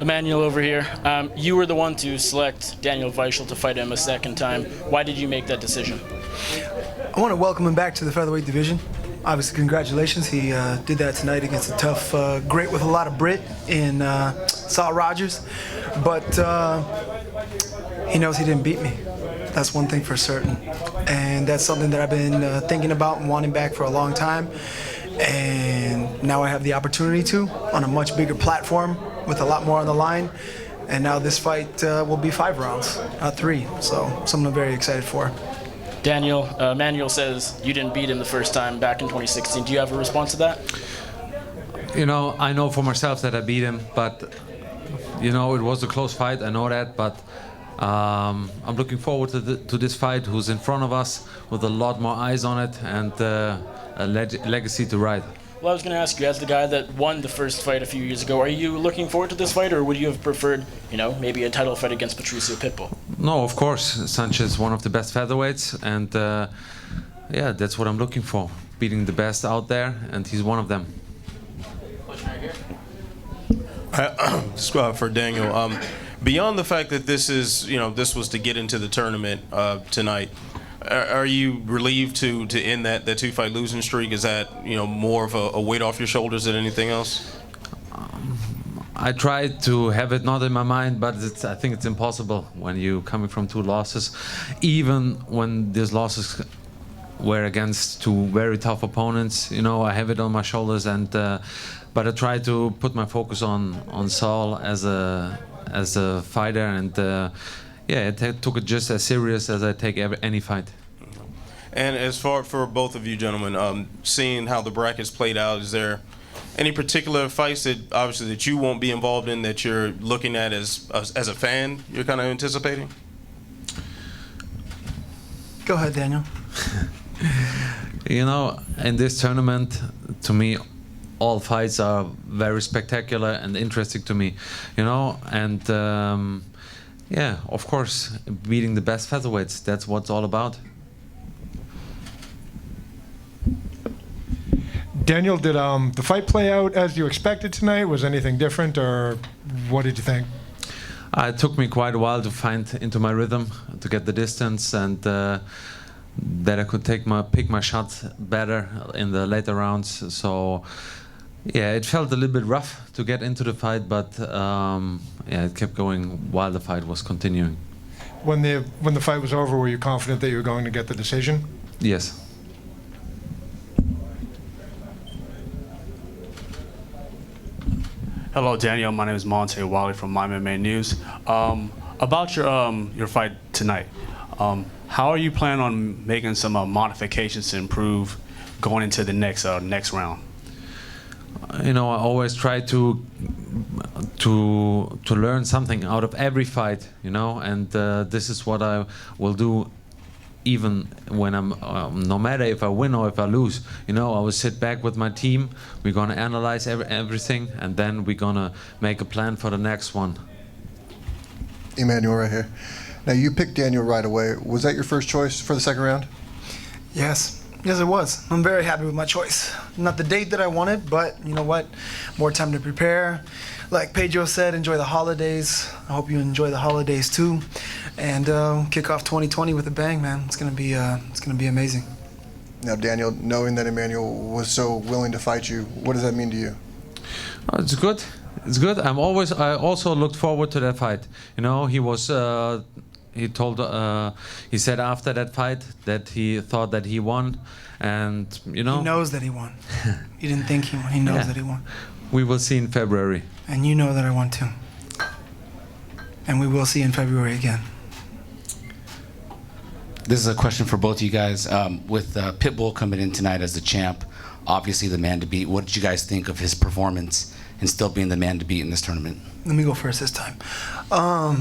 Emmanuel over here. You were the one to select Daniel Weichel to fight him a second time. Why did you make that decision? I want to welcome him back to the featherweight division. Obviously, congratulations. He did that tonight against a tough, great with a lot of Brit in Saul Rogers. But he knows he didn't beat me. That's one thing for certain. And that's something that I've been thinking about and wanting back for a long time. And now I have the opportunity to on a much bigger platform with a lot more on the line. And now this fight will be 5 rounds, not 3. So something I'm very excited for. Daniel, Emmanuel says you didn't beat him the first time back in 2016. Do you have a response to that? You know, I know for myself that I beat him, but you know, it was a close fight. I know that, but I'm looking forward to this fight, who's in front of us with a lot more eyes on it and a legacy to ride. Well, I was going to ask you, as the guy that won the first fight a few years ago, are you looking forward to this fight, or would you have preferred, you know, maybe a title fight against Patricio Pitbull? No, of course. Sanchez is one of the best featherweights, and yeah, that's what I'm looking for. Beating the best out there, and he's one of them. For Daniel, beyond the fact that this is, you know, this was to get into the tournament tonight, are you relieved to end that 2-fight losing streak? Is that, you know, more of a weight off your shoulders than anything else? I tried to have it not in my mind, but I think it's impossible when you're coming from 2 losses. Even when these losses were against 2 very tough opponents, you know, I have it on my shoulders, and but I try to put my focus on Saul as a fighter, and yeah, I took it just as serious as I take any fight. And as far for both of you gentlemen, seeing how the brackets played out, is there any particular fights that obviously that you won't be involved in that you're looking at as a fan, you're kind of anticipating? Go ahead, Daniel. You know, in this tournament, to me, all fights are very spectacular and interesting to me, you know, and yeah, of course, beating the best featherweights, that's what it's all about. Daniel, did the fight play out as you expected tonight? Was anything different, or what did you think? It took me quite a while to find into my rhythm, to get the distance, and that I could pick my shots better in the later rounds. So yeah, it felt a little bit rough to get into the fight, but yeah, it kept going while the fight was continuing. When the fight was over, were you confident that you were going to get the decision? Yes. Hello, Daniel. My name is Monte Wally from My MMA News. About your fight tonight, how are you planning on making some modifications to improve going into the next round? You know, I always try to learn something out of every fight, you know, and this is what I will do. Even when I'm, no matter if I win or if I lose, you know, I will sit back with my team. We're gonna analyze everything, and then we're gonna make a plan for the next one. Emmanuel right here. Now, you picked Daniel right away. Was that your first choice for the second round? Yes, it was. I'm very happy with my choice. Not the date that I wanted, but you know what? More time to prepare. Like Pedro said, enjoy the holidays. I hope you enjoy the holidays too, and kick off 2020 with a bang, man. It's gonna be amazing. Now, Daniel, knowing that Emmanuel was so willing to fight you, what does that mean to you? Oh, it's good. It's good. I also looked forward to that fight. You know, he was. He said after that fight that he thought that he won, and you know. He knows that he won. He didn't think he won. He knows that he won. We will see in February. And you know that I won too. And we will see in February again. This is a question for both of you guys. With Pitbull coming in tonight as the champ, obviously the man to beat, what did you guys think of his performance and still being the man to beat in this tournament? Let me go first this time. I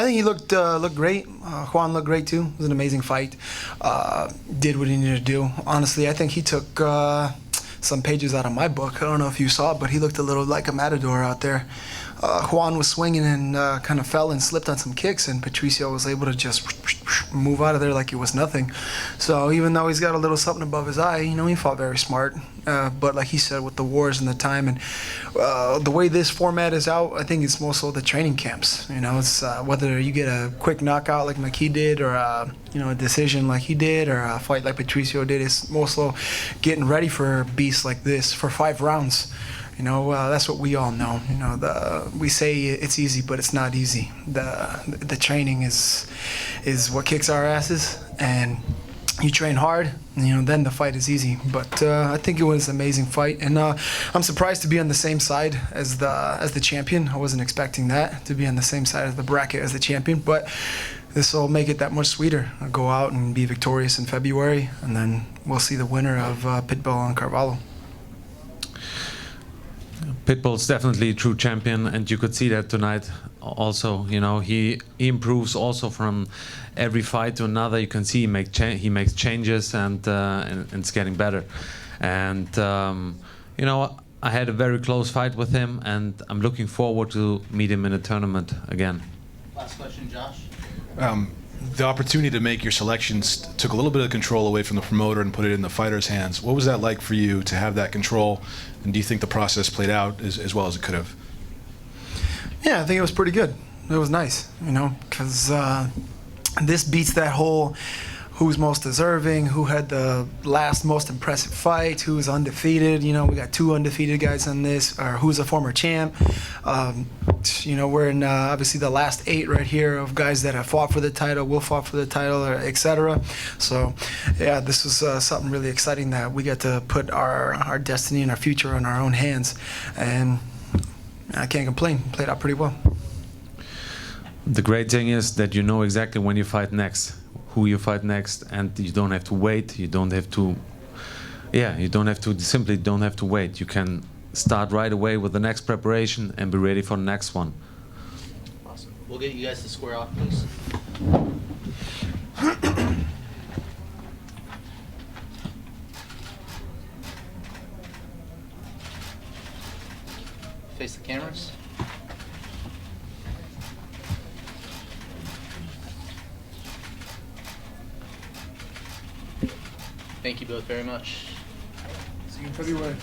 think he looked great. Juan looked great too. It was an amazing fight. Did what he needed to do. Honestly, I think he took some pages out of my book. I don't know if you saw it, but he looked a little like a matador out there. Juan was swinging and kind of fell and slipped on some kicks, and Patricio was able to just move out of there like it was nothing. So even though he's got a little something above his eye, he fought very smart. But like he said, with the wars and the time and the way this format is out, I think it's more so the training camps. It's whether you get a quick knockout like McKee did, or a decision like he did, or a fight like Patricio did. It's more so getting ready for beasts like this for 5 rounds. That's what we all know. We say it's easy, but it's not easy. The training is what kicks our asses, and you train hard, then the fight is easy. But I think it was an amazing fight, and I'm surprised to be on the same side as the champion. I wasn't expecting that, to be on the same side of the bracket as the champion, but this will make it that much sweeter. I'll go out and be victorious in February, and then we'll see the winner of Pitbull and Carvalho. Pitbull's definitely a true champion, and you could see that tonight also. He improves also from every fight to another. You can see he makes changes, and it's getting better. And I had a very close fight with him, and I'm looking forward to meet him in a tournament again. Last question, Josh. The opportunity to make your selections took a little bit of control away from the promoter and put it in the fighter's hands. What was that like for you to have that control, and do you think the process played out as well as it could have? Yeah, I think it was pretty good. It was nice, because this beats that whole who's most deserving, who had the last most impressive fight, who's undefeated. We got 2 undefeated guys on this, or who's a former champ. We're in obviously the last 8 right here of guys that have fought for the title, will fought for the title, etc. So, yeah, this was something really exciting that we get to put our destiny and our future in our own hands. And I can't complain. Played out pretty well. The great thing is that you know exactly when you fight next, who you fight next, and you don't have to wait. You don't have to, simply don't have to wait. You can start right away with the next preparation and be ready for the next one. Awesome. We'll get you guys to square off, please. Face the cameras. Thank you both very much. See you in February.